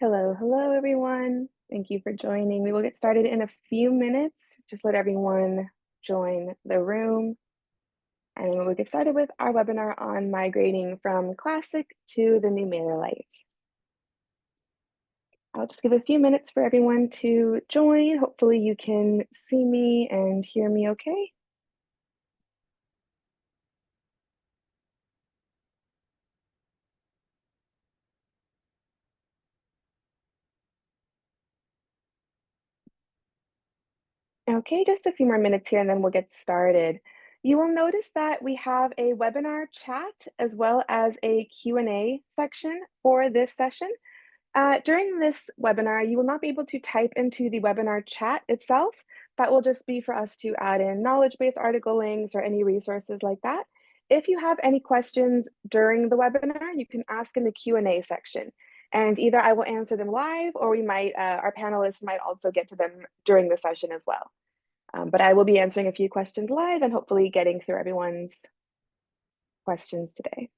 Hello, hello, everyone. Thank you for joining. We will get started in a few minutes. Just let everyone join the room, and then we'll get started with our webinar on migrating from Classic to the new MailerLite. I'll just give a few minutes for everyone to join. Hopefully you can see me and hear me okay. Okay, just a few more minutes here and then we'll get started. You will notice that we have a webinar chat as well as a Q&A section for this session. During this webinar, you will not be able to type into the webinar chat itself. That will just be for us to add in knowledge-based article links or any resources like that. If you have any questions during the webinar, you can ask in the Q&A section. And either I will answer them live or we might, our panelists might also get to them during the session as well. But I will be answering a few questions live and hopefully getting through everyone's questions today.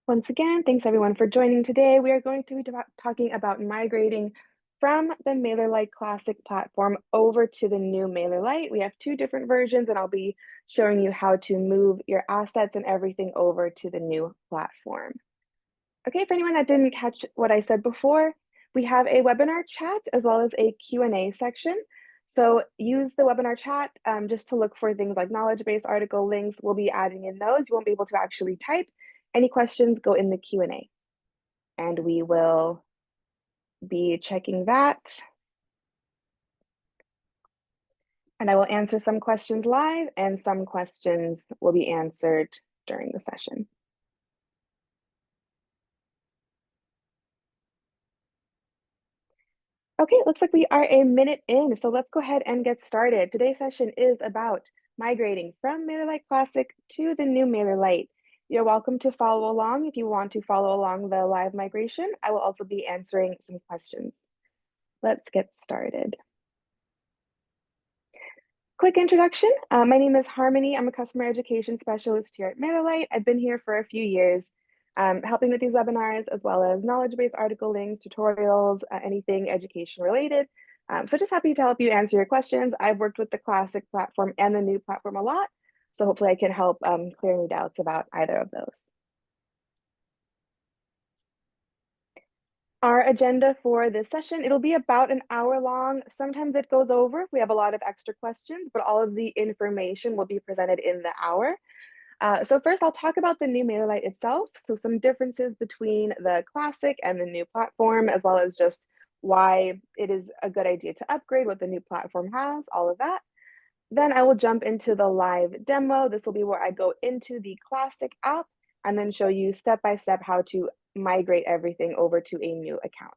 Once again, thanks everyone for joining today. We are going to be talking about migrating from the MailerLite Classic platform over to the new MailerLite. We have two different versions, and I'll be showing you how to move your assets and everything over to the new platform. Okay, for anyone that didn't catch what I said before, we have a webinar chat as well as a Q&A section. So use the webinar chat just to look for things like knowledge-based article links. We'll be adding in those. You won't be able to actually type. Any questions, go in the Q&A. And we will be checking that. And I will answer some questions live and some questions will be answered during the session. Okay, it looks like we are a minute in, so let's go ahead and get started. Today's session is about migrating from MailerLite Classic to the new MailerLite. You're welcome to follow along if you want to follow along the live migration. I will also be answering some questions. Let's get started. Quick introduction. My name is Harmony. I'm a customer education specialist here at MailerLite. I've been here for a few years, helping with these webinars, as well as knowledge-based article links, tutorials, anything education related. So just happy to help you answer your questions. I've worked with the Classic platform and the new platform a lot, so hopefully I can help clear any doubts about either of those. Our agenda for this session, it'll be about an hour long. Sometimes it goes over. We have a lot of extra questions, but all of the information will be presented in the hour. So first, I'll talk about the new MailerLite itself. So some differences between the Classic and the new platform, as well as just why it is a good idea to upgrade, what the new platform has, all of that. Then I will jump into the live demo. This will be where I go into the Classic app and then show you step by step how to migrate everything over to a new account.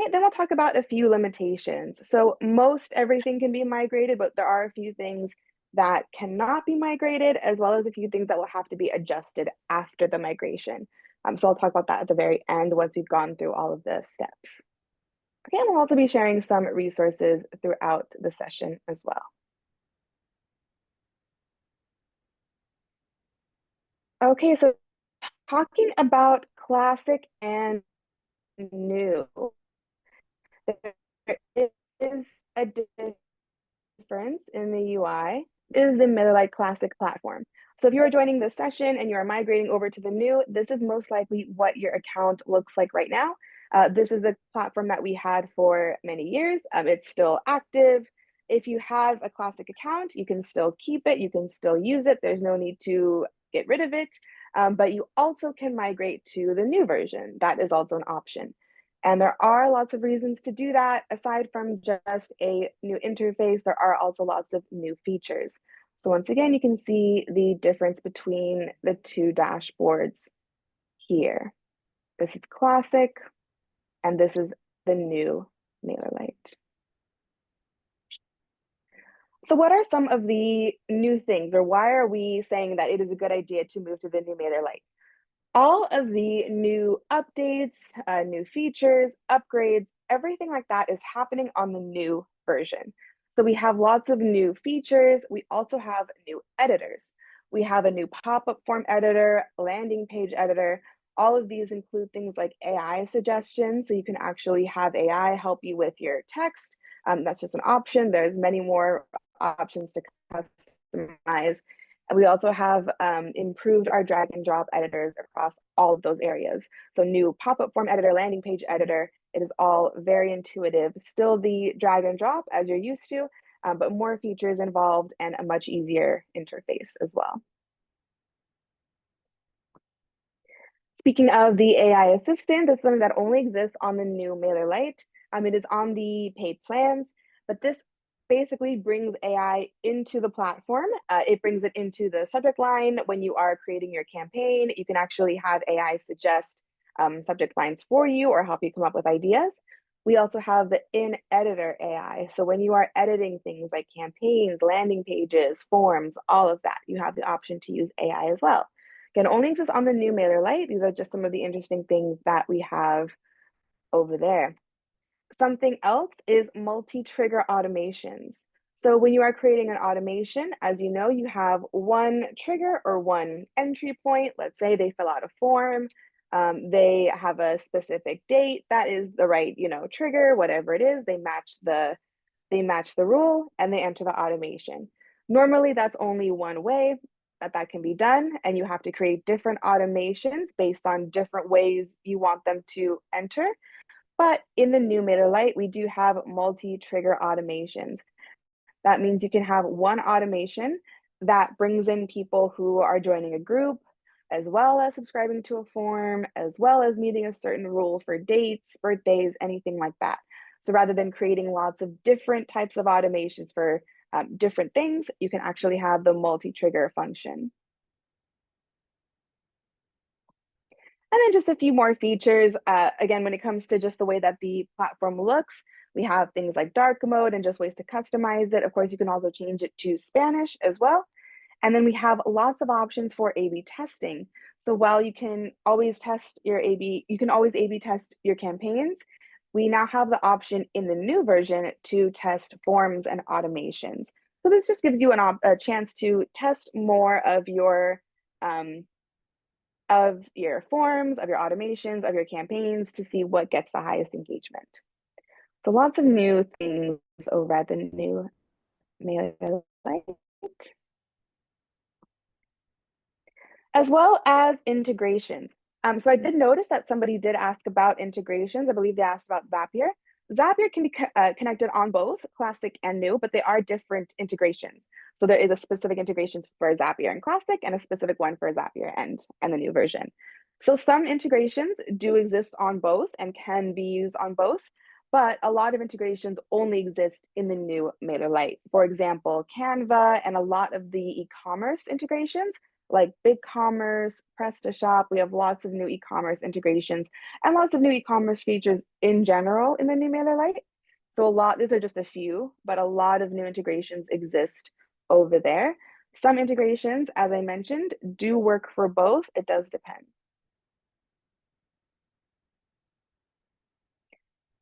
Okay, then I'll talk about a few limitations. So most everything can be migrated, but there are a few things that cannot be migrated, as well as a few things that will have to be adjusted after the migration. So I'll talk about that at the very end once we've gone through all of the steps. Okay, and we'll also be sharing some resources throughout the session as well. Okay, so talking about Classic and new, there is a difference in the UI. This is the MailerLite Classic platform. So if you are joining this session and you are migrating over to the new, this is most likely what your account looks like right now. This is the platform that we had for many years. It's still active. If you have a Classic account, you can still keep it. You can still use it. There's no need to get rid of it. But you also can migrate to the new version. That is also an option. And there are lots of reasons to do that. Aside from just a new interface, there are also lots of new features. So once again, you can see the difference between the two dashboards here. This is Classic, and this is the new MailerLite. So what are some of the new things, or why are we saying that it is a good idea to move to the new MailerLite? All of the new updates, new features, upgrades, everything like that is happening on the new version. So we have lots of new features. We also have new editors. We have a new pop-up form editor, landing page editor. All of these include things like AI suggestions. So you can actually have AI help you with your text. That's just an option. There's many more options to customize. And we also have improved our drag and drop editors across all of those areas. So new pop-up form editor, landing page editor, it is all very intuitive. Still the drag and drop as you're used to, but more features involved and a much easier interface as well. Speaking of the AI assistant, this is something that only exists on the new MailerLite. It is on the paid plans, but this basically brings AI into the platform. It brings it into the subject line when you are creating your campaign. You can actually have AI suggest subject lines for you or help you come up with ideas. We also have the in-editor AI. So when you are editing things like campaigns, landing pages, forms, all of that, you have the option to use AI as well. Again, only exists on the new MailerLite. These are just some of the interesting things that we have over there. Something else is multi-trigger automations. So when you are creating an automation, as you know, you have one trigger or one entry point. Let's say they fill out a form. They have a specific date. That is the right, trigger, whatever it is. They match the rule and they enter the automation. Normally, that's only one way that can be done, and you have to create different automations based on different ways you want them to enter. But in the new MailerLite, we do have multi-trigger automations. That means you can have one automation that brings in people who are joining a group, as well as subscribing to a form, as well as meeting a certain rule for dates, birthdays, anything like that. So rather than creating lots of different types of automations for different things, you can actually have the multi-trigger function. And then just a few more features. Again, when it comes to just the way that the platform looks, we have things like dark mode and just ways to customize it. Of course, you can also change it to Spanish as well. And then we have lots of options for A/B testing. So while you can always test your A/B, you can always A/B test your campaigns. We now have the option in the new version to test forms and automations. So this just gives you a chance to test more of your forms, of your automations, of your campaigns to see what gets the highest engagement. So lots of new things over at the new MailerLite, as well as integrations. So I did notice that somebody did ask about integrations. I believe they asked about Zapier. Zapier can be connected on both Classic and New, but they are different integrations. So there is a specific integrations for Zapier and Classic and a specific one for Zapier and the new version. So some integrations do exist on both and can be used on both, but a lot of integrations only exist in the new MailerLite. For example, Canva and a lot of the e-commerce integrations like BigCommerce, PrestaShop. We have lots of new e-commerce integrations and lots of new e-commerce features in general in the new MailerLite. So these are just a few, but a lot of new integrations exist over there. Some integrations, as I mentioned, do work for both. It does depend.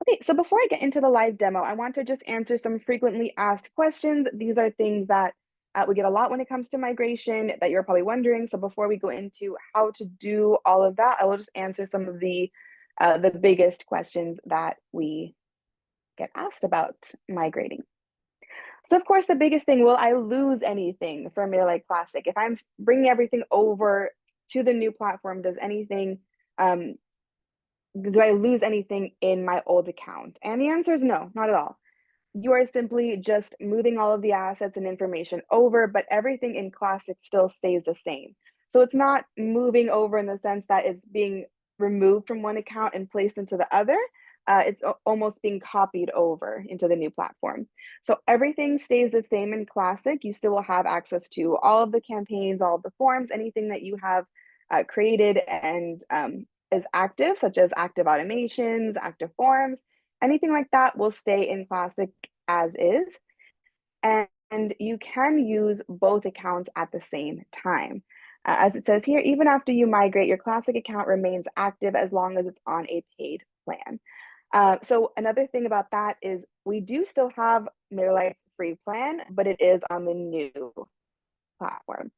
Okay, so before I get into the live demo, I want to just answer some frequently asked questions. These are things that we get a lot when it comes to migration that you're probably wondering. So before we go into how to do all of that, I will just answer some of the biggest questions that we get asked about migrating. So of course, the biggest thing, will I lose anything from MailerLite Classic? If I'm bringing everything over to the new platform, do I lose anything in my old account? And the answer is no, not at all. You are simply just moving all of the assets and information over, but everything in Classic still stays the same. So it's not moving over in the sense that it's being removed from one account and placed into the other. It's almost being copied over into the new platform. So everything stays the same in Classic. You still will have access to all of the campaigns, all of the forms, anything that you have created and is active, such as active automations, active forms. Anything like that will stay in Classic as is, and you can use both accounts at the same time. As it says here, even after you migrate, your Classic account remains active as long as it's on a paid plan. So another thing about that is we do still have MailerLite's free plan, but it is on the new platform.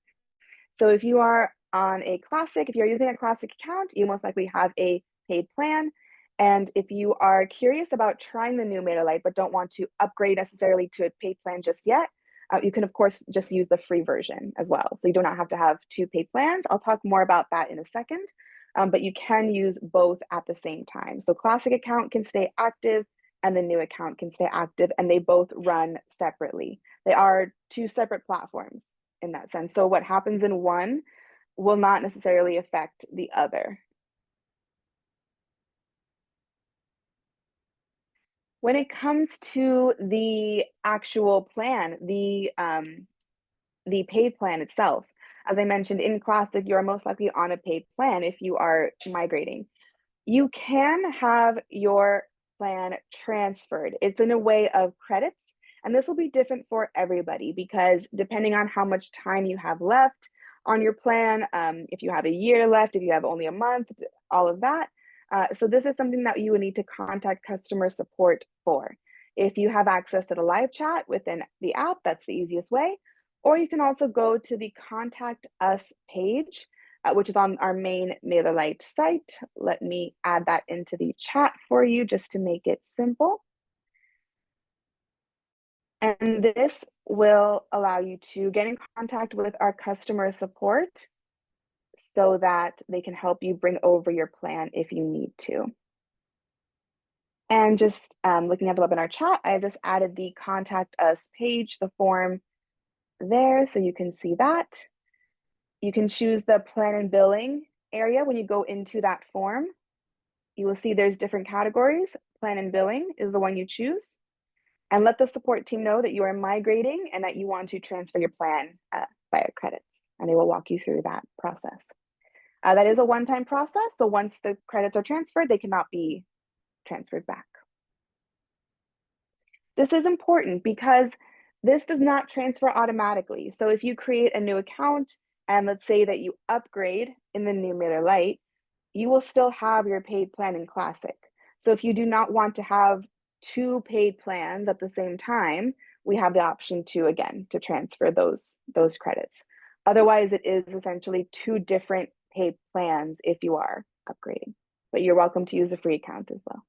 So if you are on a Classic, if you're using a Classic account, you most likely have a paid plan. And if you are curious about trying the new MailerLite but don't want to upgrade necessarily to a paid plan just yet, you can, of course, just use the free version as well. So you do not have to have two paid plans. I'll talk more about that in a second, but you can use both at the same time. So Classic account can stay active and the new account can stay active, and they both run separately. They are two separate platforms in that sense. So what happens in one will not necessarily affect the other. When it comes to the actual plan, the paid plan itself, as I mentioned in Classic, you're most likely on a paid plan if you are migrating. You can have your plan transferred. It's in a way of credits, and this will be different for everybody because depending on how much time you have left on your plan, if you have a year left, if you have only a month, all of that. So this is something that you would need to contact customer support for. If you have access to the live chat within the app, that's the easiest way. Or you can also go to the Contact Us page, which is on our main MailerLite site. Let me add that into the chat for you just to make it simple. And this will allow you to get in contact with our customer support so that they can help you bring over your plan if you need to. And just looking at the webinar chat, I just added the Contact Us page, the form there, so you can see that. You can choose the plan and billing area when you go into that form. You will see there's different categories. Plan and billing is the one you choose. And let the support team know that you are migrating and that you want to transfer your plan via credits. And they will walk you through that process. That is a one-time process. So once the credits are transferred, they cannot be transferred back. This is important because this does not transfer automatically. So if you create a new account and let's say that you upgrade in the new MailerLite, you will still have your paid plan in Classic. So if you do not want to have two paid plans at the same time, we have the option to, again, to transfer those credits. Otherwise, it is essentially two different paid plans if you are upgrading, but you're welcome to use a free account as well.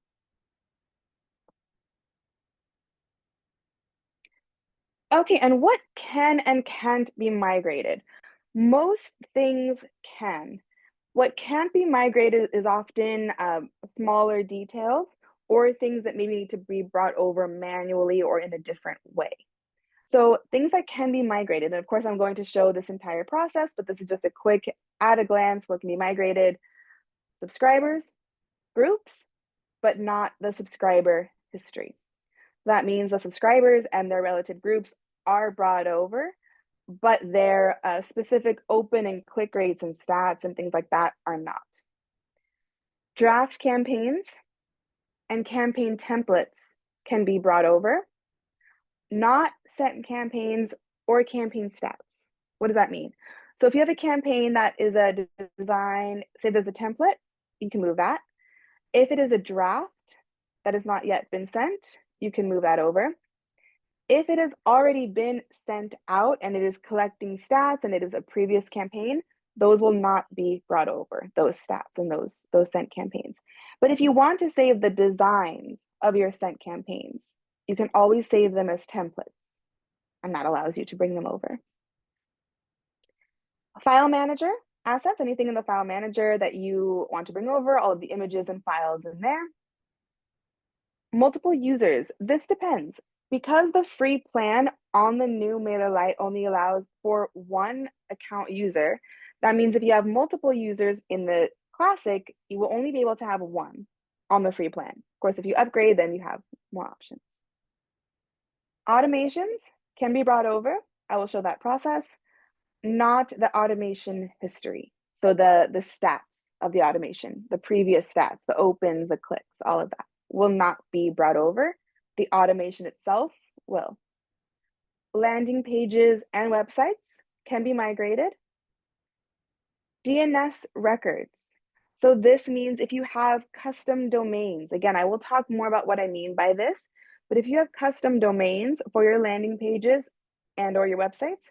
Okay, and what can and can't be migrated? Most things can. What can't be migrated is often smaller details or things that maybe need to be brought over manually or in a different way. So things that can be migrated, and of course I'm going to show this entire process, but this is just a quick at a glance what can be migrated: subscribers, groups, but not the subscriber history. That means the subscribers and their relative groups are brought over, but their specific open and click rates and stats and things like that are not. Draft campaigns and campaign templates can be brought over, not sent campaigns or campaign stats. What does that mean? So if you have a campaign that is a design, say there's a template, you can move that. If it is a draft that has not yet been sent, you can move that over. If it has already been sent out and it is collecting stats and it is a previous campaign, those will not be brought over, those stats and those sent campaigns. But if you want to save the designs of your sent campaigns, you can always save them as templates, and that allows you to bring them over. File manager assets, anything in the file manager that you want to bring over, all of the images and files in there. Multiple users, this depends. Because the free plan on the new MailerLite only allows for one account user, that means if you have multiple users in the Classic, you will only be able to have one on the free plan. Of course, if you upgrade, then you have more options. Automations can be brought over. I will show that process, not the automation history. So the stats of the automation, the previous stats, the opens, the clicks, all of that will not be brought over. The automation itself will. Landing pages and websites can be migrated. DNS records. So this means if you have custom domains, again, I will talk more about what I mean by this, But if you have custom domains for your landing pages and or your websites,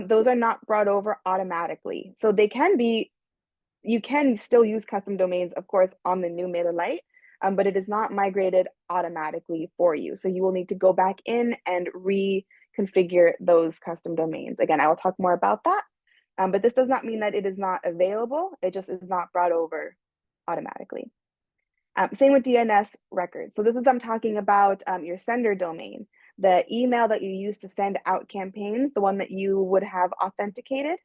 those are not brought over automatically. So they can be, you can still use custom domains, of course, on the new MailerLite, but it is not migrated automatically for you. So you will need to go back in and reconfigure those custom domains. Again, I will talk more about that, but this does not mean that it is not available. It just is not brought over automatically. Same with DNS records. So this is, I'm talking about your sender domain, the email that you use to send out campaigns, the one that you would have authenticated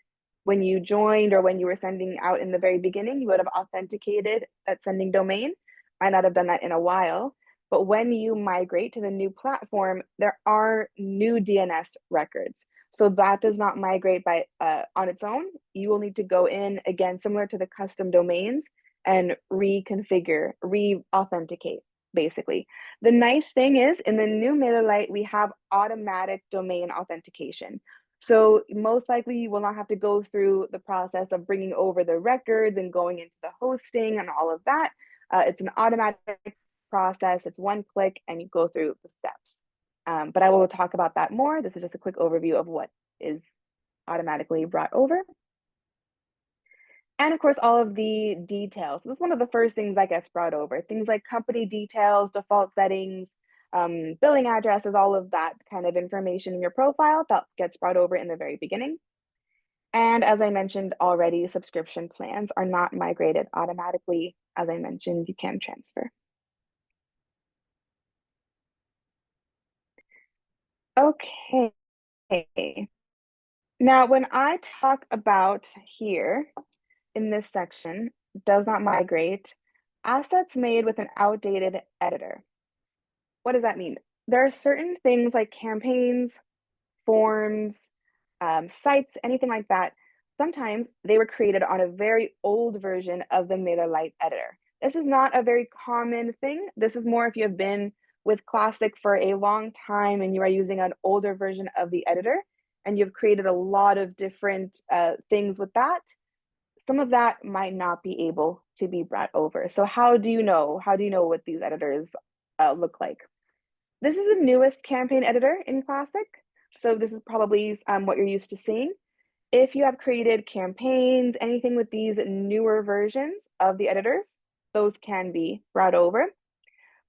when you joined or when you were sending out in the very beginning, you would have authenticated that sending domain. Might not have done that in a while, but when you migrate to the new platform, there are new DNS records. So that does not migrate by on its own. You will need to go in, again, similar to the custom domains, and reconfigure, re-authenticate, basically. The nice thing is, in the new MailerLite, we have automatic domain authentication. So most likely you will not have to go through the process of bringing over the records and going into the hosting and all of that. It's an automatic process. It's one click and you go through the steps. But I will talk about that more. This is just a quick overview of what is automatically brought over. And of course, all of the details. So this is one of the first things that gets brought over. Things like company details, default settings, billing addresses, all of that kind of information in your profile that gets brought over in the very beginning. And as I mentioned already, subscription plans are not migrated automatically. As I mentioned, you can transfer. Okay. Now, when I talk about here in this section, does not migrate, assets made with an outdated editor. What does that mean? There are certain things like campaigns, forms, sites, anything like that. Sometimes they were created on a very old version of the MailerLite editor. This is not a very common thing. This is more if you have been with Classic for a long time and you are using an older version of the editor and you've created a lot of different things with that. Some of that might not be able to be brought over. So how do you know? How do you know what these editors look like? This is the newest campaign editor in Classic. So this is probably what you're used to seeing. If you have created campaigns, anything with these newer versions of the editors, those can be brought over.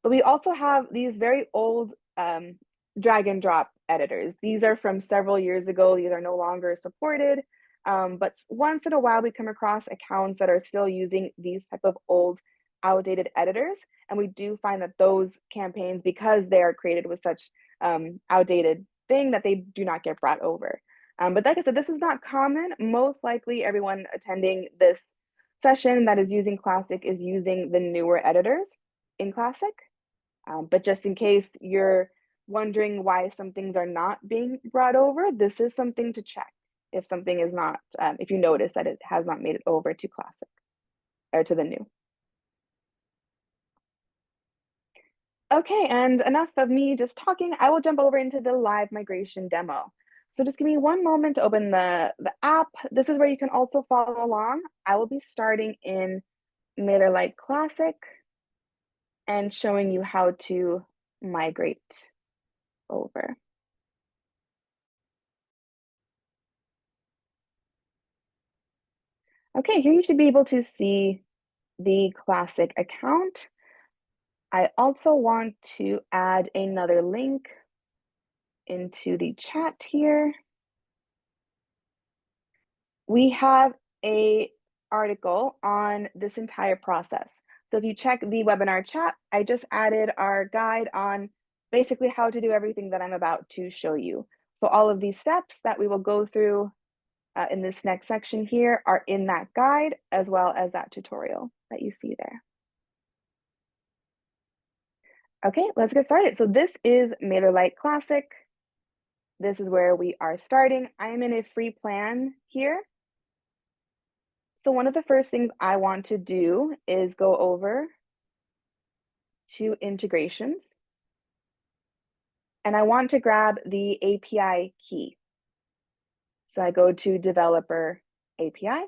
But we also have these very old drag and drop editors. These are from several years ago. These are no longer supported. But once in a while, we come across accounts that are still using these type of old, outdated editors. And we do find that those campaigns, because they are created with such outdated thing, that they do not get brought over. But like I said, this is not common. Most likely everyone attending this session that is using Classic is using the newer editors in Classic. But just in case you're wondering why some things are not being brought over, this is something to check. If something is not, if you notice that it has not made it over to Classic or to the new. Okay, and enough of me just talking. I will jump over into the live migration demo. So just give me one moment to open the app. This is where you can also follow along. I will be starting in MailerLite Classic and showing you how to migrate over. Okay, here you should be able to see the Classic account. I also want to add another link into the chat here. We have a article on this entire process. So if you check the webinar chat, I just added our guide on basically how to do everything that I'm about to show you. So all of these steps that we will go through in this next section here are in that guide, as well as that tutorial that you see there. Okay, let's get started. So this is MailerLite Classic. This is where we are starting. I'm in a free plan here. So one of the first things I want to do is go over to integrations. And I want to grab the API key. So I go to developer API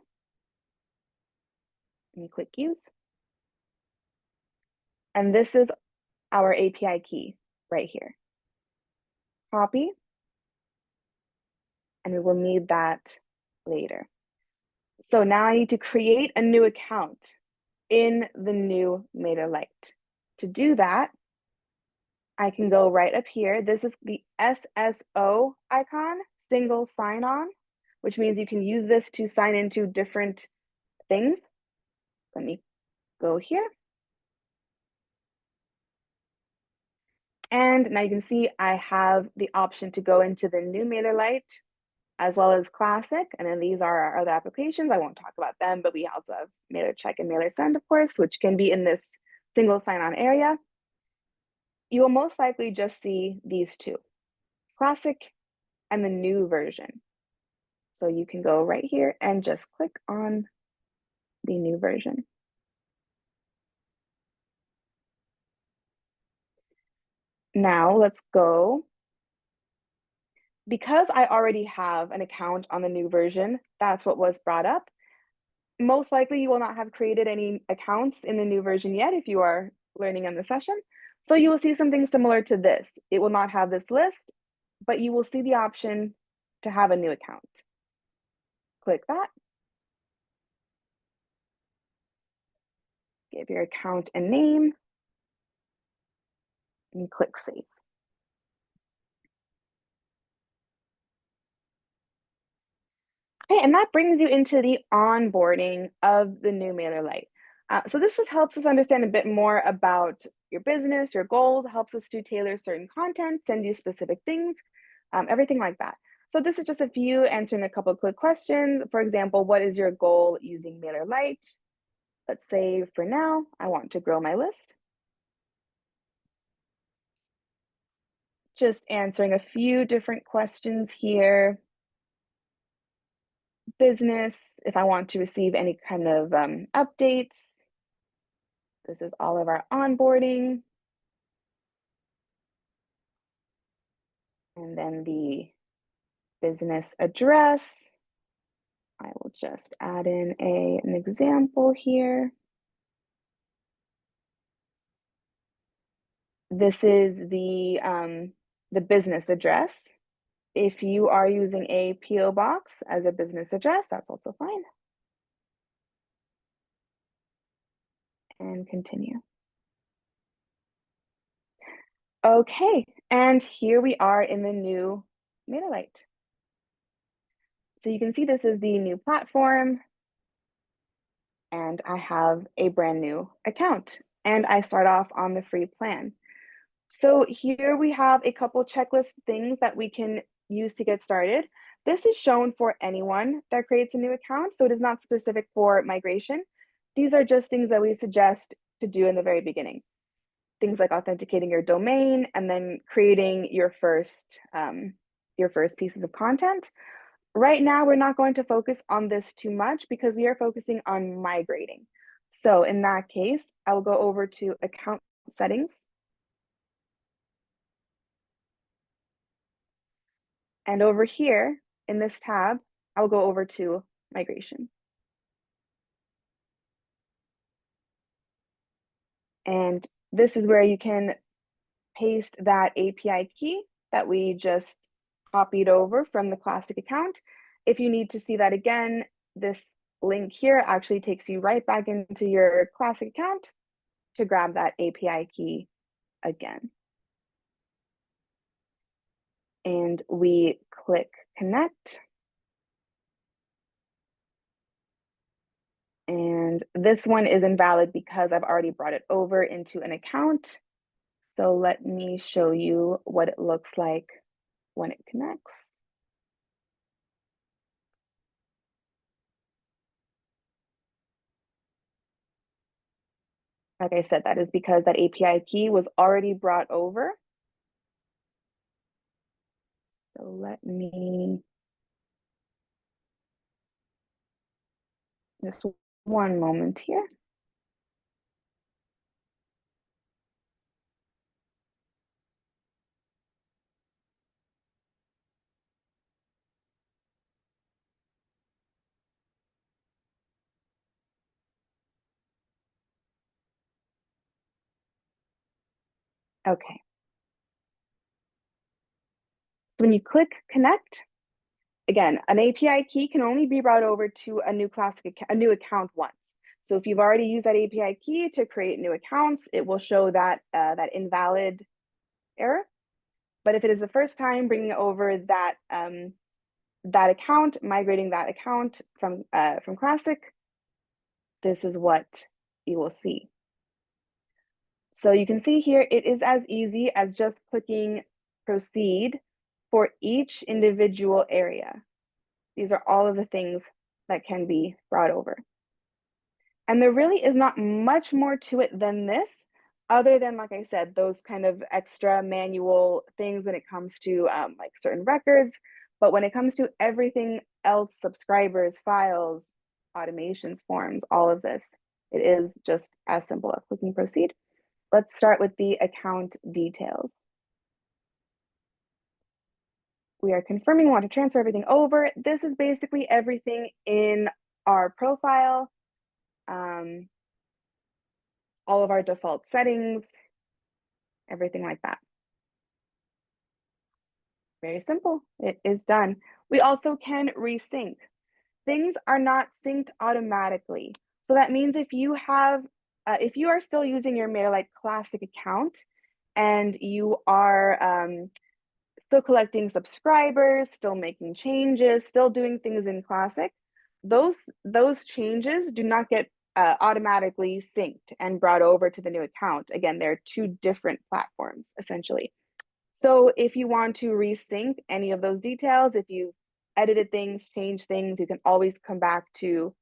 and click use. And this is our API key right here. Copy, and we will need that later. So now I need to create a new account in the new MailerLite. To do that, I can go right up here. This is the SSO icon, single sign-on, which means you can use this to sign into different things. Let me go here. And now you can see I have the option to go into the new MailerLite as well as Classic. And then these are our other applications. I won't talk about them, but we also have MailerCheck and MailerSend, of course, which can be in this single sign-on area. You will most likely just see these two, Classic and the new version. So you can go right here and just click on the new version. Now let's go. Because I already have an account on the new version, that's what was brought up. Most likely you will not have created any accounts in the new version yet if you are learning in the session. So you will see something similar to this. It will not have this list, but you will see the option to have a new account. Click that. Give your account a name and click save. Okay, and that brings you into the onboarding of the new MailerLite. So this just helps us understand a bit more about your business, your goals, helps us to tailor certain content, send you specific things, everything like that. So this is just a few answering a couple of quick questions. For example, what is your goal using MailerLite? Let's say for now, I want to grow my list. Just answering a few different questions here. Business, if I want to receive any kind of updates. This is all of our onboarding. And then the business address. I will just add in an example here. This is the business address. If you are using a PO box as a business address, that's also fine. And continue. Okay, and here we are in the new MailerLite. So you can see this is the new platform, and I have a brand new account, and I start off on the free plan. So here we have a couple checklist things that we can use to get started. This is shown for anyone that creates a new account, so it is not specific for migration. These are just things that we suggest to do in the very beginning. Things like authenticating your domain and then creating your first pieces of content. Right now, we're not going to focus on this too much because we are focusing on migrating. So in that case, I will go over to account settings. And over here in this tab, I'll go over to migration. And this is where you can paste that API key that we just copied over from the Classic account. If you need to see that again, this link here actually takes you right back into your Classic account to grab that API key again. And we click connect. And this one is invalid because I've already brought it over into an account. So let me show you what it looks like when it connects. Like I said, that is because that API key was already brought over. So let me just one moment here. Okay. So when you click connect, again, an API key can only be brought over to a new account once. So if you've already used that API key to create new accounts, it will show that that invalid error. But if it is the first time bringing over that that account, migrating that account from Classic, this is what you will see. So you can see here, it is as easy as just clicking proceed for each individual area. These are all of the things that can be brought over. And there really is not much more to it than this, other than, like I said, those kind of extra manual things when it comes to like certain records. But when it comes to everything else, subscribers, files, automations, forms, all of this, it is just as simple as clicking proceed. Let's start with the account details. We are confirming we want to transfer everything over. This is basically everything in our profile, all of our default settings, everything like that. Very simple. It is done. We also can resync. Things are not synced automatically. So that means if you are still using your MailerLite Classic account and you are still collecting subscribers, still making changes, still doing things in Classic, those changes do not get automatically synced and brought over to the new account. Again, they're two different platforms, essentially. So if you want to resync any of those details, if you edited things, changed things, you can always come back to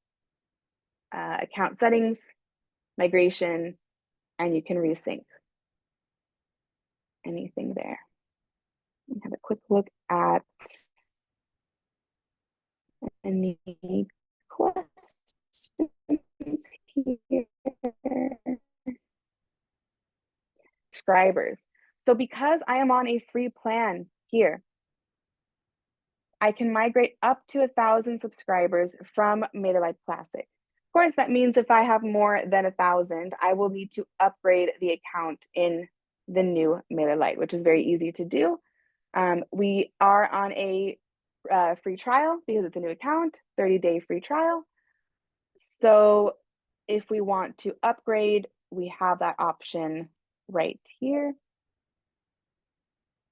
account settings, migration, and you can resync anything there. Have a quick look at any questions here. Subscribers. So because I am on a free plan here, I can migrate up to 1,000 subscribers from MailerLite Classic. Of course, that means if I have more than 1,000, I will need to upgrade the account in the new MailerLite, which is very easy to do. We are on a free trial because it's a new account, 30-day free trial. So if we want to upgrade, we have that option right here.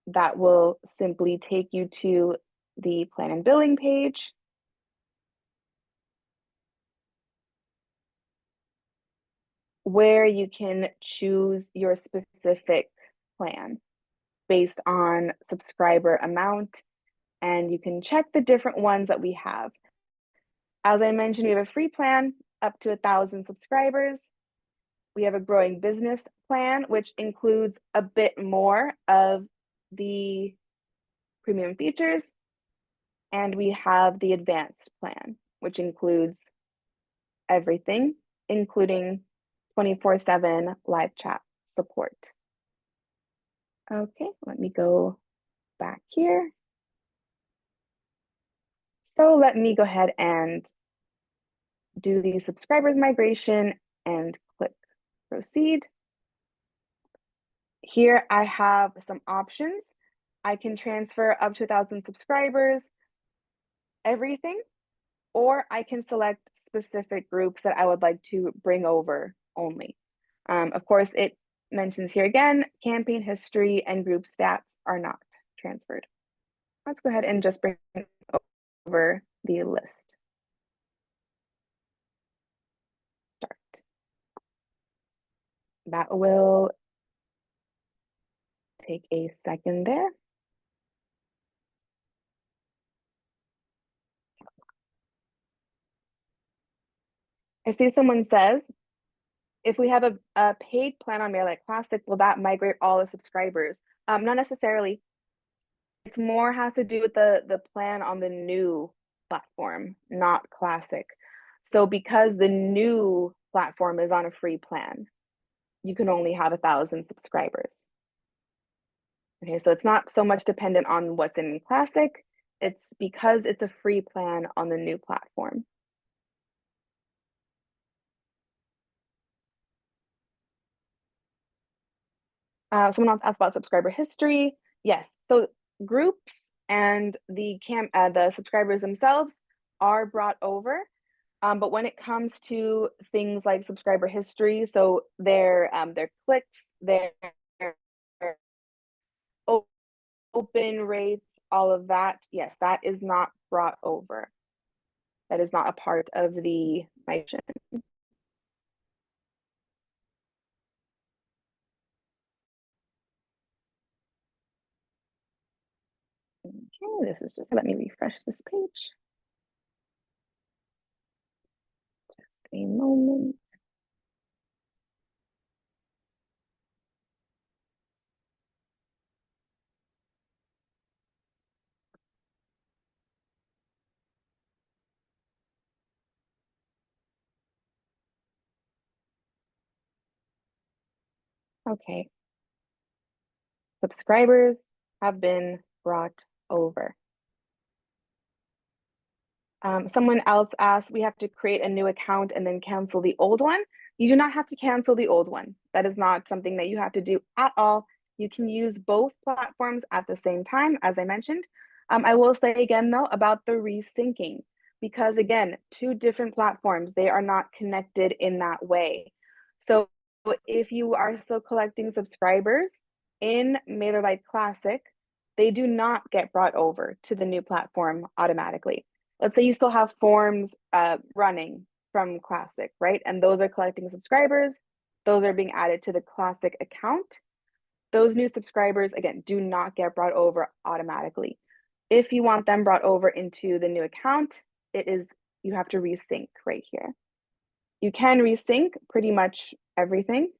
That will simply take you to the plan and billing page. Where you can choose your specific plan based on subscriber amount, and you can check the different ones that we have. As I mentioned, we have a free plan up to 1,000 subscribers. We have a growing business plan, which includes a bit more of the premium features. And we have the advanced plan, which includes everything, including 24/7 live chat support. Okay, let me go back here. So let me go ahead and do the subscribers migration and click proceed. Here I have some options. I can transfer up to 1,000 subscribers, everything, or I can select specific groups that I would like to bring over only. Of course, it mentions here again, campaign history and group stats are not transferred. Let's go ahead and just bring over the list. Start. That will take a second there. I see someone says, if we have a paid plan on MailerLite Classic, will that migrate all the subscribers? Not necessarily. It's more has to do with the plan on the new platform, not Classic. So because the new platform is on a free plan, you can only have 1,000 subscribers. Okay, so it's not so much dependent on what's in Classic. It's because it's a free plan on the new platform. Someone else asked about subscriber history. Yes, so groups and the subscribers themselves are brought over. But when it comes to things like subscriber history, so their clicks, their open rates, all of that, yes, that is not brought over. That is not a part of the migration. Okay, this is just, let me refresh this page. Just a moment. Okay, subscribers have been brought over. Someone else asked, we have to create a new account and then cancel the old one. You do not have to cancel the old one. That is not something that you have to do at all. You can use both platforms at the same time, as I mentioned. I will say again, though, about the resyncing, because again, two different platforms, they are not connected in that way. So if you are still collecting subscribers in MailerLite Classic, they do not get brought over to the new platform automatically. Let's say you still have forms running from Classic, right? And those are collecting subscribers. Those are being added to the Classic account. Those new subscribers, again, do not get brought over automatically. If you want them brought over into the new account, you have to resync right here. You can resync pretty much everything.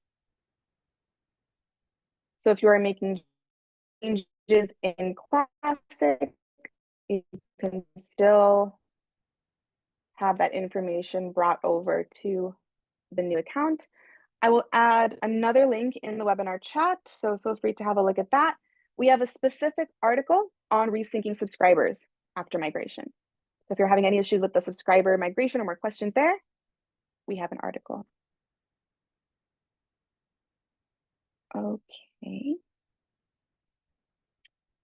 So if you are making changes in Classic, you can still have that information brought over to the new account. I will add another link in the webinar chat, so feel free to have a look at that. We have a specific article on resyncing subscribers after migration. So if you're having any issues with the subscriber migration or more questions there, we have an article. Okay.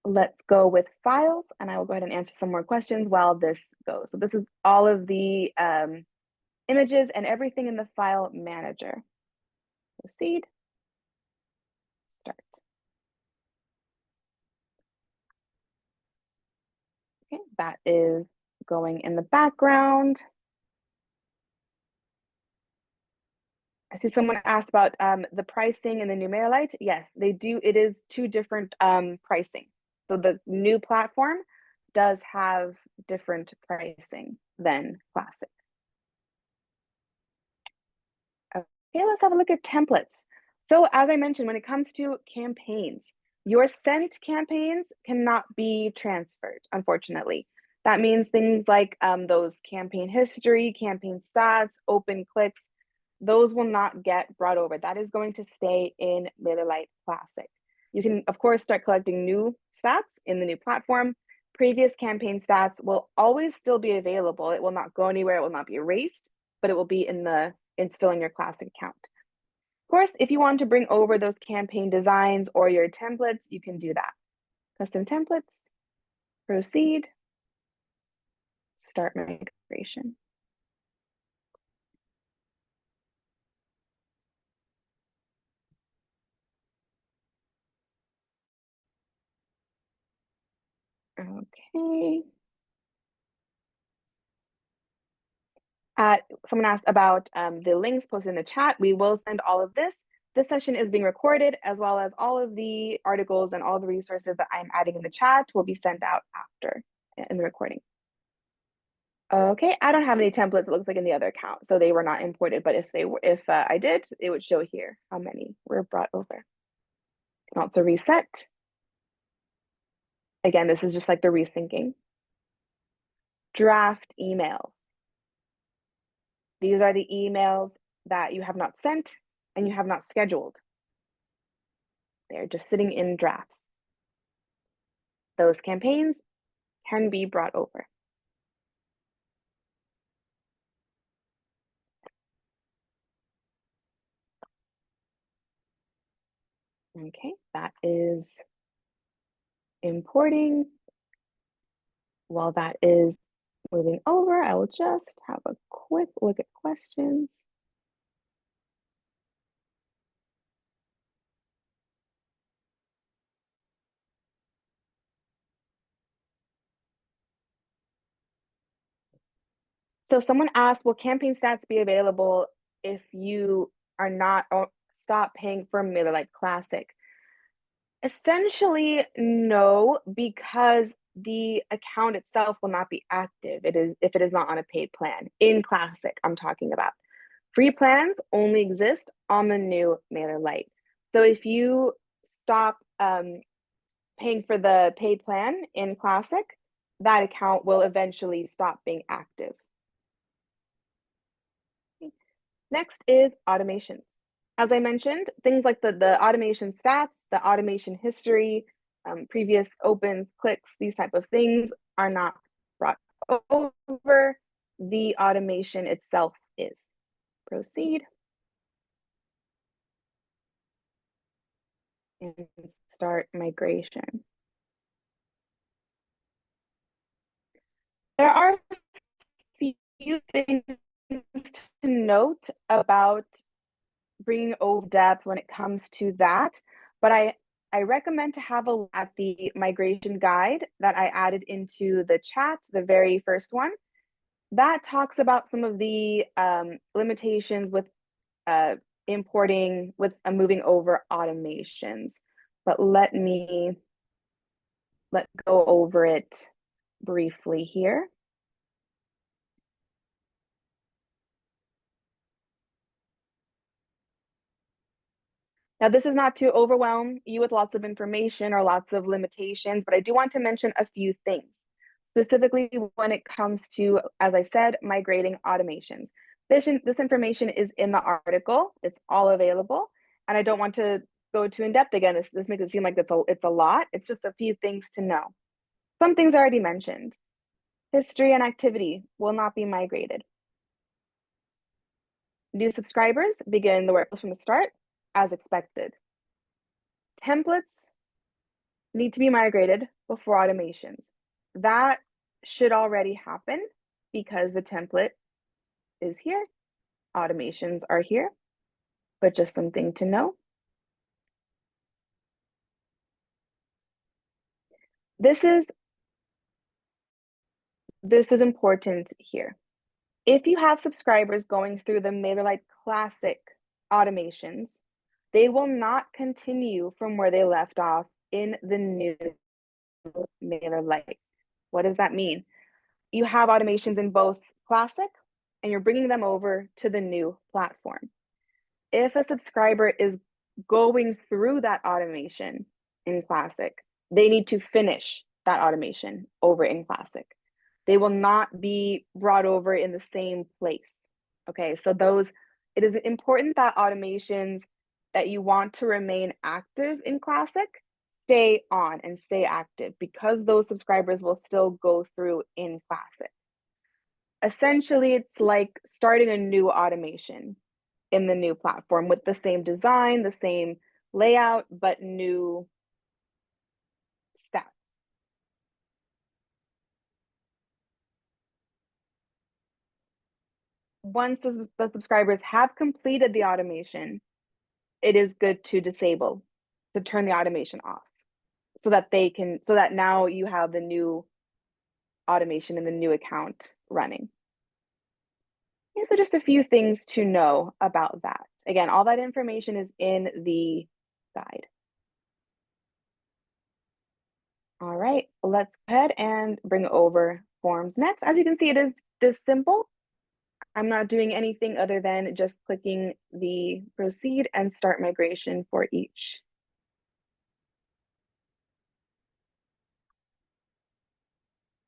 Let's go with files, and I will go ahead and answer some more questions while this goes. So this is all of the images and everything in the file manager. Proceed, start. Okay, that is going in the background. I see someone asked about the pricing in the new MailerLite. Yes, they do. It is two different pricing. So the new platform does have different pricing than Classic. Okay, let's have a look at templates. So as I mentioned, when it comes to campaigns, your sent campaigns cannot be transferred, unfortunately. That means things like those campaign history, campaign stats, open clicks, those will not get brought over. That is going to stay in MailerLite Classic. You can, of course, start collecting new stats in the new platform. Previous campaign stats will always still be available. It will not go anywhere. It will not be erased, but it will be still in your Classic account. Of course, if you want to bring over those campaign designs or your templates, you can do that. Custom templates, proceed, start migration. Okay. Someone asked about the links posted in the chat. We will send all of this. This session is being recorded, as well as all of the articles and all the resources that I'm adding in the chat will be sent out after in the recording. Okay, I don't have any templates, it looks like in the other account, so they were not imported, but if I did, it would show here how many were brought over. You can also reset. Again, this is just like the resyncing. Draft emails. These are the emails that you have not sent and you have not scheduled. They're just sitting in drafts. Those campaigns can be brought over. Okay, that is importing. While that is moving over, I will just have a quick look at questions. So someone asked, will campaign stats be available if you are not or stop paying for MailerLite Classic? Essentially, no, because the account itself will not be active. It is if it is not on a paid plan. In Classic, I'm talking about. Free plans only exist on the new MailerLite. So if you stop paying for the paid plan in Classic, that account will eventually stop being active. Next is automations. As I mentioned, things like the automation stats, the automation history, previous opens, clicks, these type of things are not brought over. The automation itself is. Proceed and start migration. There are a few things to note about bringing over depth when it comes to that, but I recommend to have a look at the migration guide that I added into the chat, the very first one. That talks about some of the limitations with importing, with moving over automations. But let go over it briefly here. Now, this is not to overwhelm you with lots of information or lots of limitations, but I do want to mention a few things, specifically when it comes to, as I said, migrating automations. This information is in the article. It's all available, and I don't want to go too in depth again. This makes it seem like it's a lot. It's just a few things to know. Some things I already mentioned. History and activity will not be migrated. New subscribers begin the workflow from the start, as expected. Templates need to be migrated before automations. That should already happen because the template is here. Automations are here, but just something to know. This is important here. If you have subscribers going through the MailerLite Classic automations, they will not continue from where they left off in the new MailerLite. What does that mean? You have automations in both Classic and you're bringing them over to the new platform. If a subscriber is going through that automation in Classic, they need to finish that automation over in Classic. They will not be brought over in the same place. Okay, so it is important that automations that you want to remain active in Classic stay on and stay active because those subscribers will still go through in Classic. Essentially, it's like starting a new automation in the new platform with the same design, the same layout, but new stats. Once the subscribers have completed the automation, it is good to turn the automation off so that now you have the new automation and the new account running. Okay, so just a few things to know about that. Again, all that information is in the guide. All right, let's go ahead and bring over forms next. As you can see, it is this simple. I'm not doing anything other than just clicking the proceed and start migration for each.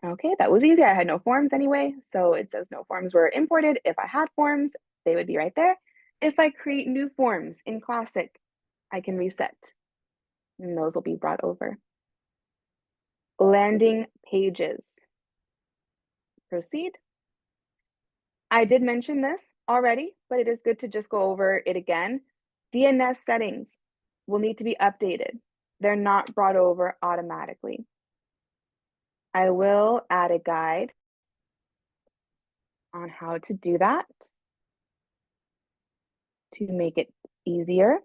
Okay, that was easy. I had no forms anyway, so it says no forms were imported. If I had forms, they would be right there. If I create new forms in Classic, I can reset, and those will be brought over. Landing pages. Proceed. I did mention this already, but it is good to just go over it again. DNS settings will need to be updated. They're not brought over automatically. I will add a guide on how to do that to make it easier.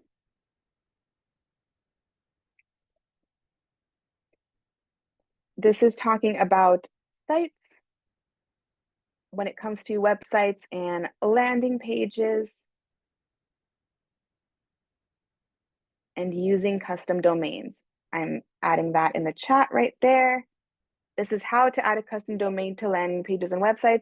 This is talking about sites when it comes to websites and landing pages and using custom domains. I'm adding that in the chat right there. This is how to add a custom domain to landing pages and websites.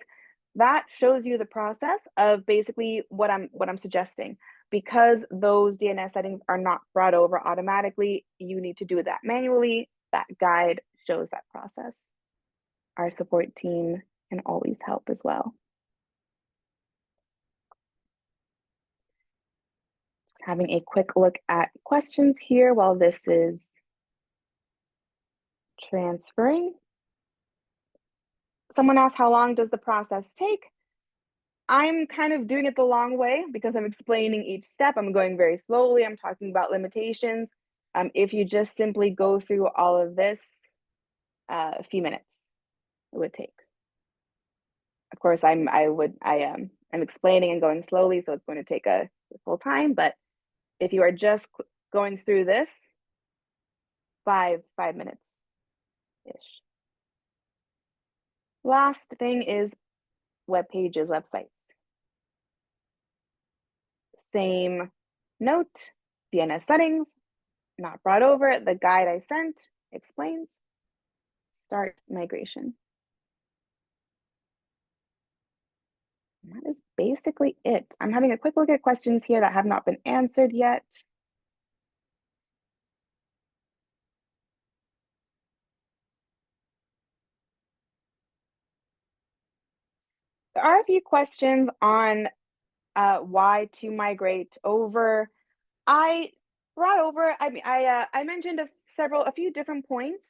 That shows you the process of basically what I'm suggesting. Because those DNS settings are not brought over automatically, you need to do that manually. That guide shows that process. Our support team can always help as well. Just having a quick look at questions here while this is transferring. Someone asked, how long does the process take? I'm kind of doing it the long way because I'm explaining each step. I'm going very slowly. I'm talking about limitations. If you just simply go through all of this, a few minutes it would take. Of course, I'm explaining and going slowly, so it's going to take a full time. But if you are just going through this, 5 minutes ish. Last thing is web pages, websites. Same note, DNS settings, not brought over. The guide I sent explains. Start migration. And that is basically it. I'm having a quick look at questions here that have not been answered yet. There are a few questions on why to migrate over. I brought over, I mentioned a few different points.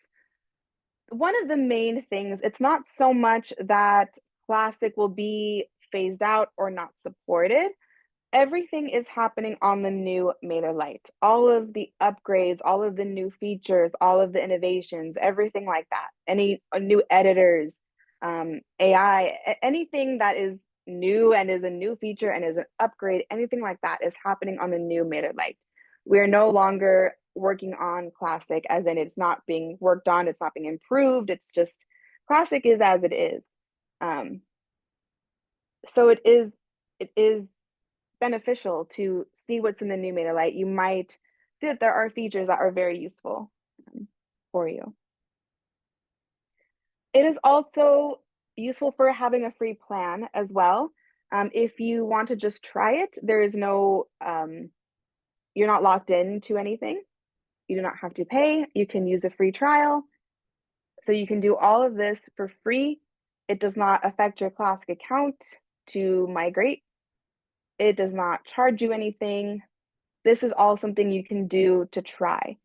One of the main things, it's not so much that Classic will be phased out or not supported. Everything is happening on the new MailerLite. All of the upgrades, all of the new features, all of the innovations, everything like that. Any new editors, AI, anything that is new and is a new feature and is an upgrade, anything like that is happening on the new MailerLite. We're no longer working on Classic, as in it's not being worked on, it's not being improved. It's just Classic is as it is. So it is beneficial to see what's in the new MailerLite. You might see that there are features that are very useful for you. It is also useful for having a free plan as well. If you want to just try it, there is no, you're not locked into anything. You do not have to pay. You can use a free trial. So you can do all of this for free. It does not affect your Classic account to migrate. It does not charge you anything. This is all something you can do to try.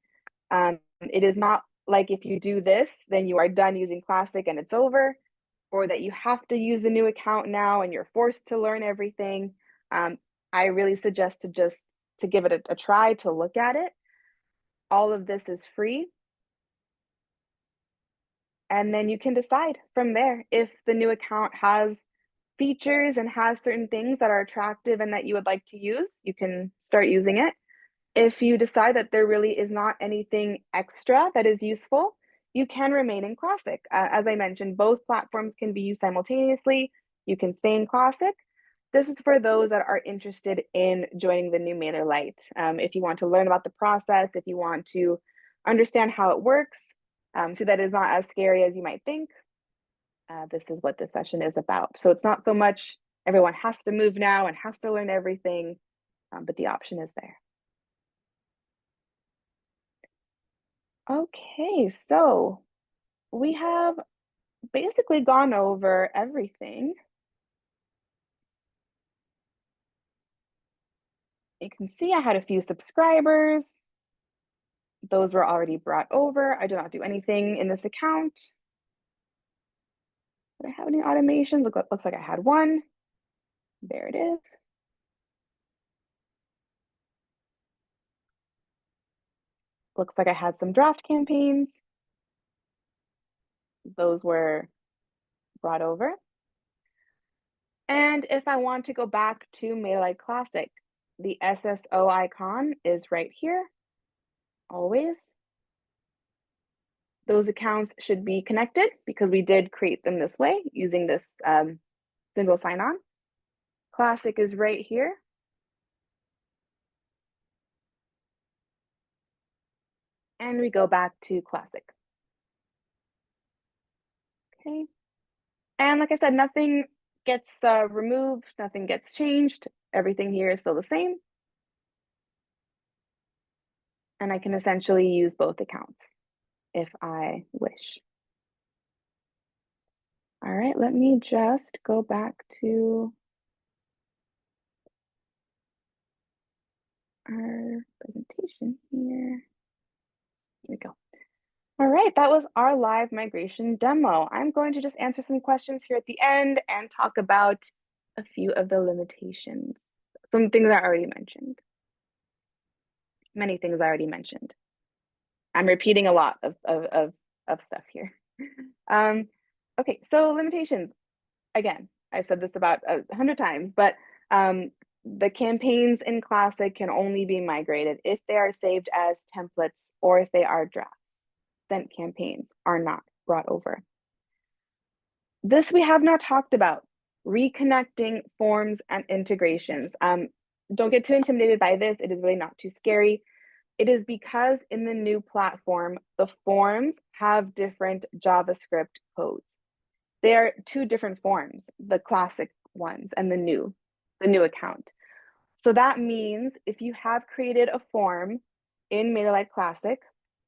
It is not like if you do this, then you are done using Classic and it's over, or that you have to use the new account now and you're forced to learn everything. I really suggest to give it a try, to look at it. All of this is free. And then you can decide from there if the new account has features and has certain things that are attractive and that you would like to use, you can start using it. If you decide that there really is not anything extra that is useful, you can remain in Classic. As I mentioned, both platforms can be used simultaneously. You can stay in Classic. This is for those that are interested in joining the new MailerLite. If you want to learn about the process, if you want to understand how it works, so that is not as scary as you might think, this is what this session is about. So it's not so much everyone has to move now and has to learn everything, but the option is there. Okay, so we have basically gone over everything. You can see I had a few subscribers. Those were already brought over. I did not do anything in this account. Did I have any automations? Looks like I had one. There it is. Looks like I had some draft campaigns. those were brought over. And if I want to go back to MailerLite Classic, the SSO icon is right here, always. Those accounts should be connected because we did create them this way using this single sign-on. Classic is right here. And we go back to Classic. Okay. And like I said, nothing gets removed, nothing gets changed. Everything here is still the same. And I can essentially use both accounts if I wish. All right, let me just go back to our presentation here. Here we go. All right, that was our live migration demo. I'm going to just answer some questions here at the end and talk about a few of the limitations. Some things I already mentioned. Many things I already mentioned. I'm repeating a lot of stuff here. Okay, so limitations. Again, I've said this about 100 times, but the campaigns in Classic can only be migrated if they are saved as templates or if they are drafts. Sent campaigns are not brought over. This we have not talked about, reconnecting forms and integrations. Don't get too intimidated by this. It is really not too scary. It is because in the new platform, the forms have different JavaScript codes. They are two different forms, the classic ones and the new account. So that means if you have created a form in MailerLite Classic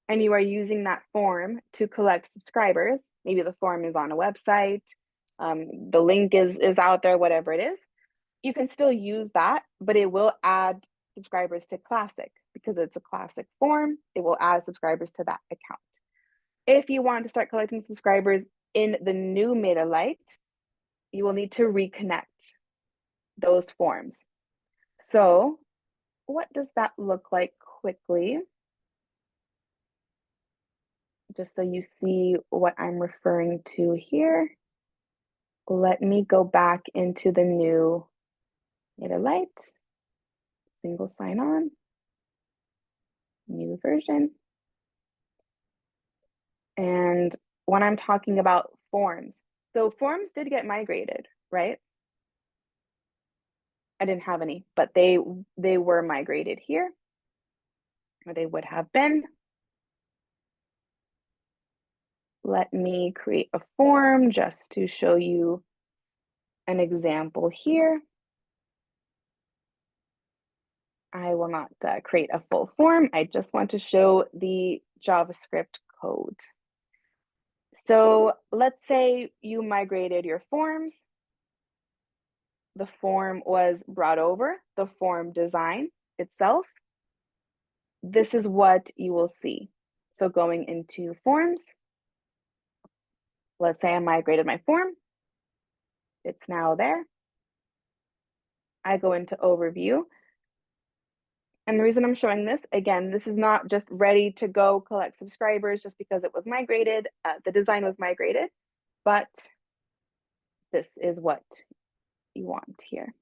and you are using that form to collect subscribers, maybe the form is on a website, the link is out there, whatever it is, you can still use that, but it will add subscribers to Classic because it's a Classic form. It will add subscribers to that account. If you want to start collecting subscribers in the new MailerLite, you will need to reconnect those forms. So what does that look like quickly? Just so you see what I'm referring to here. Let me go back into the new MailerLite, single sign-on, new version. And when I'm talking about forms, so forms did get migrated, right? I didn't have any, but they were migrated here, or they would have been. Let me create a form just to show you an example here. I will not create a full form. I just want to show the JavaScript code. So let's say you migrated your forms. The form was brought over, the form design itself. This is what you will see. So going into forms, let's say I migrated my form. It's now there. I go into overview. And the reason I'm showing this, again, this is not just ready to go collect subscribers just because it was migrated, the design was migrated, but this is what you want here.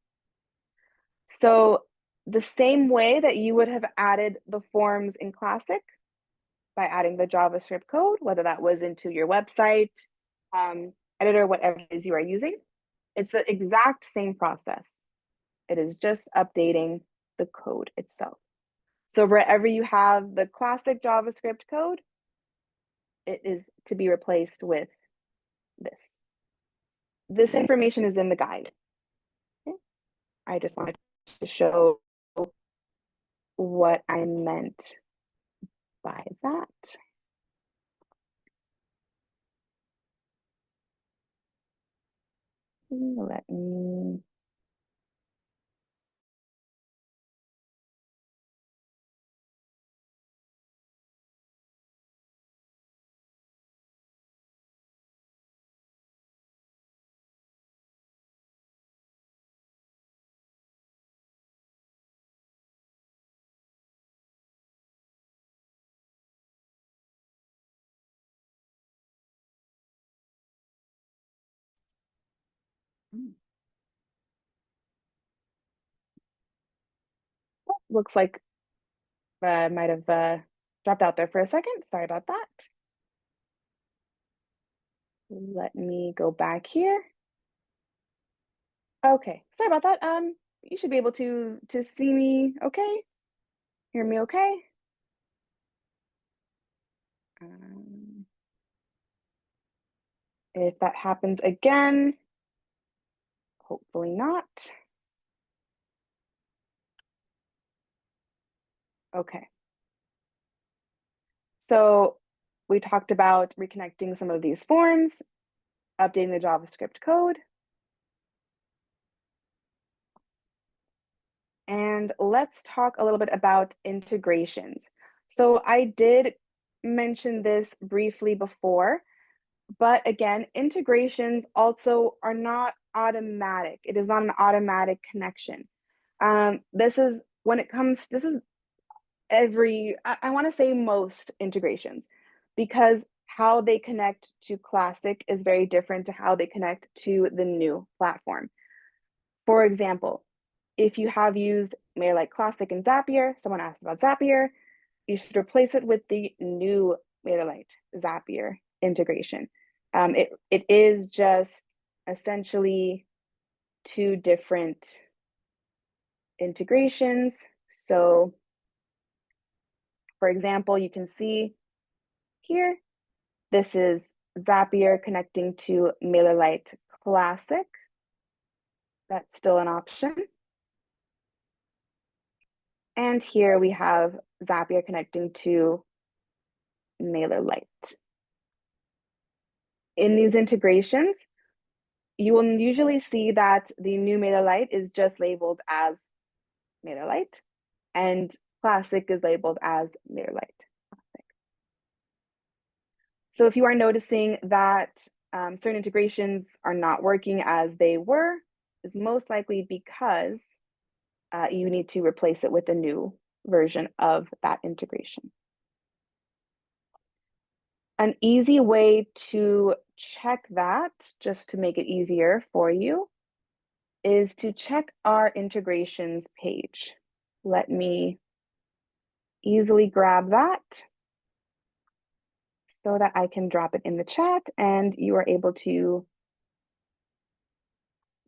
So the same way that you would have added the forms in Classic by adding the JavaScript code, whether that was into your website, editor, whatever it is you are using, it's the exact same process. It is just updating the code itself. So wherever you have the classic JavaScript code, it is to be replaced with this. This information is in the guide. Okay. I just wanted to show what I meant by that. Let me Mm. Looks like I might have dropped out there for a second. Sorry about that. Let me go back here. Okay, sorry about that. You should be able to see me okay? Hear me okay? Um, if that happens again, hopefully not. Okay. So we talked about reconnecting some of these forms, updating the JavaScript code, and let's talk a little bit about integrations. So I did mention this briefly before, but again, integrations also are not automatic. It is not an automatic connection. This is when it comes, this is I want to say most integrations, because how they connect to Classic is very different to how they connect to the new platform. For example, if you have used MailerLite Classic and Zapier, someone asked about Zapier, you should replace it with the new MailerLite Zapier integration. It is just essentially two different integrations. So, for example, you can see here, this is Zapier connecting to MailerLite Classic. That's still an option. And here we have Zapier connecting to MailerLite. In these integrations, you will usually see that the new MailerLite is just labeled as MailerLite, and Classic is labeled as MailerLite Classic. So if you are noticing that certain integrations are not working as they were, is most likely because you need to replace it with a new version of that integration. An easy way to check that, just to make it easier for you, is to check our integrations page. Let me easily grab that so that I can drop it in the chat and you are able to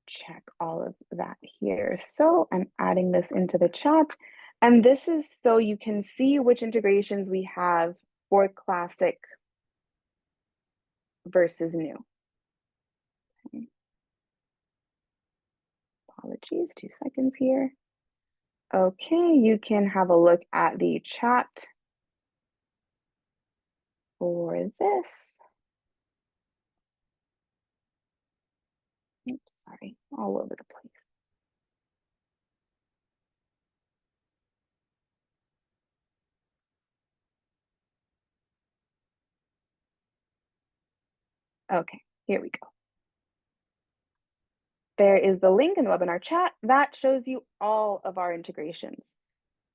check all of that here. So I'm adding this into the chat, and this is so you can see which integrations we have for Classic versus new. Okay. Apologies, 2 seconds here. Okay, you can have a look at the chat for this. Oops, sorry, all over the place. Okay, here we go. There is the link in the webinar chat that shows you all of our integrations.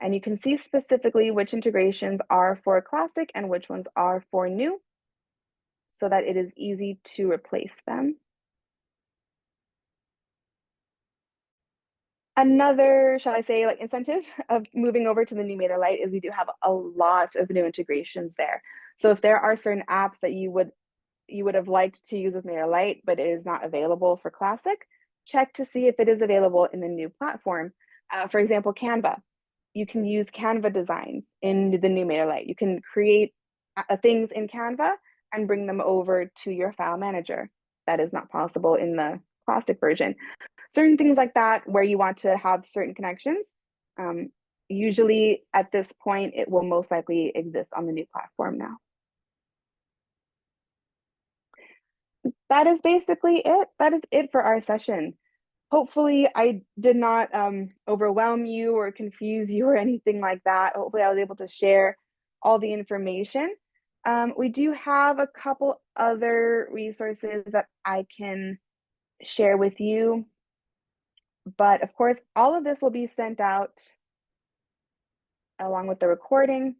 And you can see specifically which integrations are for Classic and which ones are for new, so that it is easy to replace them. Another, shall I say, like incentive of moving over to the new MailerLite is we do have a lot of new integrations there. So if there are certain apps that you would have liked to use with MailerLite, but it is not available for Classic, check to see if it is available in the new platform. For example, Canva. You can use Canva designs in the new MailerLite. You can create things in Canva and bring them over to your file manager. That is not possible in the Classic version. Certain things like that where you want to have certain connections, usually at this point, it will most likely exist on the new platform now. That is basically it. That is it for our session. Hopefully I did not overwhelm you or confuse you or anything like that. Hopefully I was able to share all the information. We do have a couple other resources that I can share with you. But of course, all of this will be sent out along with the recording.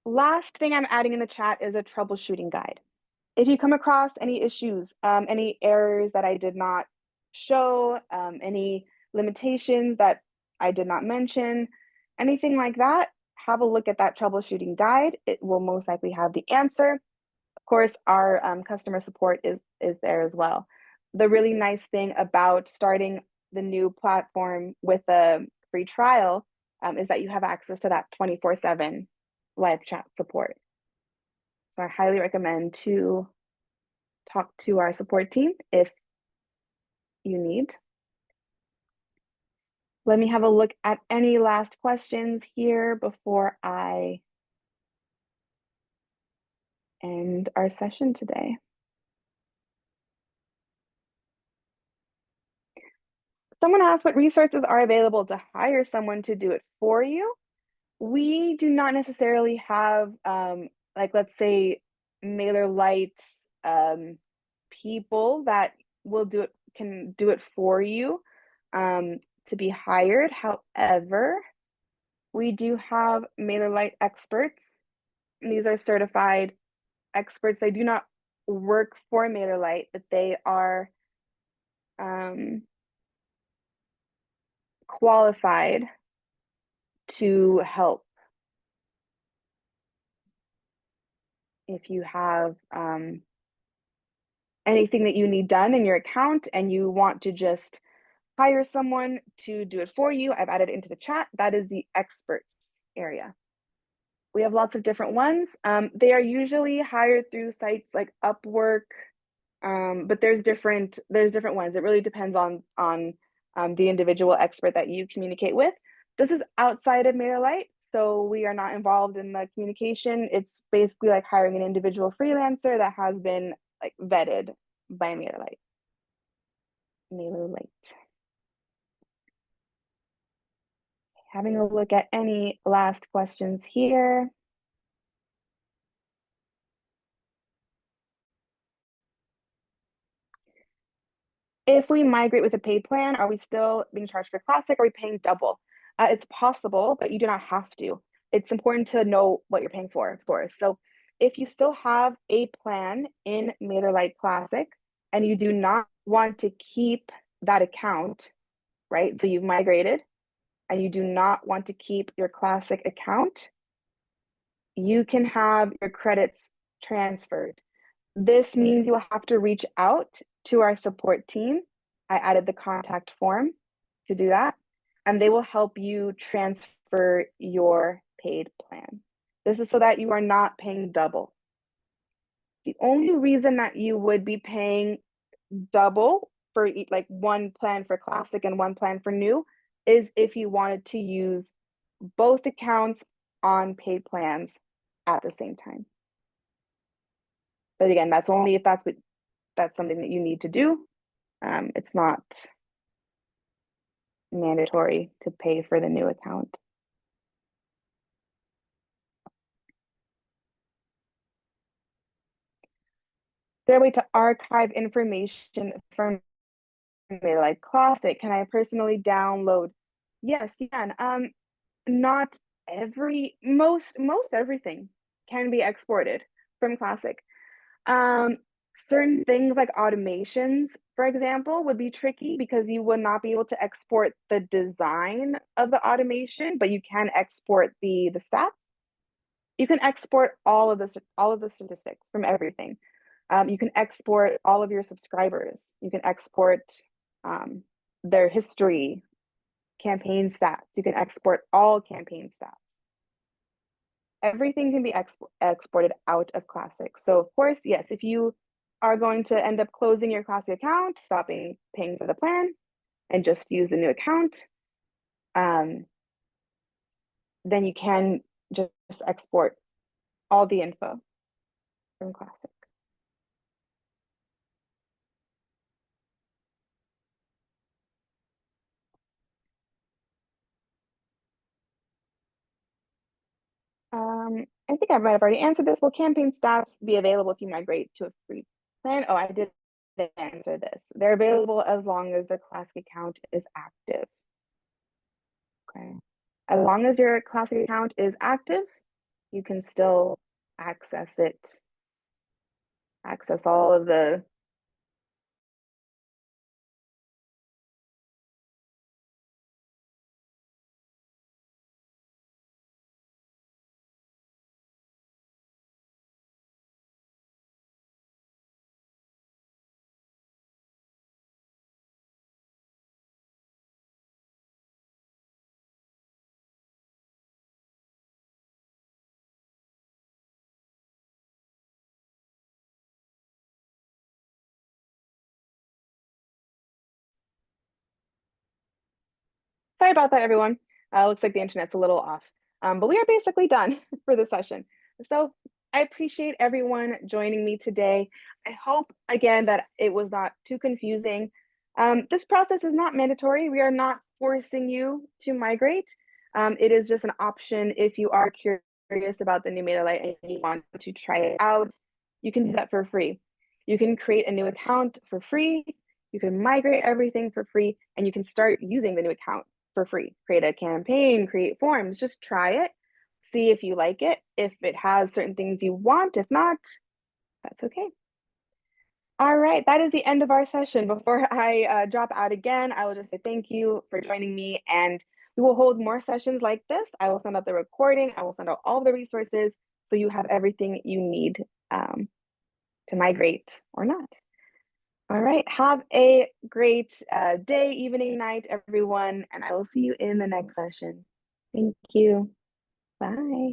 Last thing I'm adding in the chat is a troubleshooting guide. If you come across any issues, any errors that I did not show, any limitations that I did not mention, anything like that, have a look at that troubleshooting guide. It will most likely have the answer. Of course, our customer support is there as well. The really nice thing about starting the new platform with a free trial is that you have access to that 24/7 live chat support. So I highly recommend to talk to our support team if you need. Let me have a look at any last questions here before I end our session today. Someone asked what resources are available to hire someone to do it for you. We do not necessarily have, like, let's say, MailerLite people that can do it for you to be hired. However, we do have MailerLite experts. And these are certified experts. They do not work for MailerLite, but they are qualified to help if you have anything that you need done in your account and you want to just hire someone to do it for you. I've added it into the chat. That is the experts area. We have lots of different ones. They are usually hired through sites like Upwork, but there's different ones. It really depends on the individual expert that you communicate with. This is outside of MailerLite, so we are not involved in the communication. It's basically like hiring an individual freelancer that has been like vetted by MailerLite. Having a look at any last questions here. If we migrate with a paid plan, are we still being charged for Classic? Or are we paying double? It's possible, but you do not have to. It's important to know what you're paying for, of course. So if you still have a plan in MailerLite Classic and you do not want to keep that account, right? So you've migrated and you do not want to keep your Classic account, you can have your credits transferred. This means you will have to reach out to our support team. I added the contact form to do that, and they will help you transfer your paid plan. This is so that you are not paying double. The only reason that you would be paying double for like one plan for Classic and one plan for New is if you wanted to use both accounts on paid plans at the same time. But again, that's only if that's something that you need to do. It's not mandatory to pay for the new account. Is there a way to archive information from MailerLite Classic? Can I personally download? Yes, you can. Not most everything can be exported from Classic. Certain things like automations, for example, would be tricky because you would not be able to export the design of the automation, but you can export the stats. You can export all of the statistics from everything. You can export all of your subscribers. You can export their history, campaign stats. You can export all campaign stats. Everything can be exported out of Classic. So of course, yes, if you are going to end up closing your Classic account, stopping paying for the plan, and just use the new account, then you can just export all the info from Classic. I think I might have already answered this. Will campaign stats be available if you migrate to a free plan? Oh, I did answer this. They're available as long as the Classic account is active. Okay. As long as your Classic account is active, you can still access it access all of the Sorry about that, everyone. Looks like the internet's a little off, but we are basically done for the session. So I appreciate everyone joining me today. I hope, again, that it was not too confusing. This process is not mandatory. We are not forcing you to migrate. It is just an option if you are curious about the new MailerLite and you want to try it out. You can do that for free. You can create a new account for free. You can migrate everything for free, and you can start using the new account for free. Create a campaign, create forms, just try it, see if you like it, if it has certain things you want. If not, that's okay. All right, that is the end of our session. Before I drop out again, I will just say thank you for joining me, and we will hold more sessions like this. I will send out the recording, I will send out all the resources so you have everything you need to migrate or not. All right, have a great day, evening, night, everyone, and I will see you in the next session. Thank you. Bye.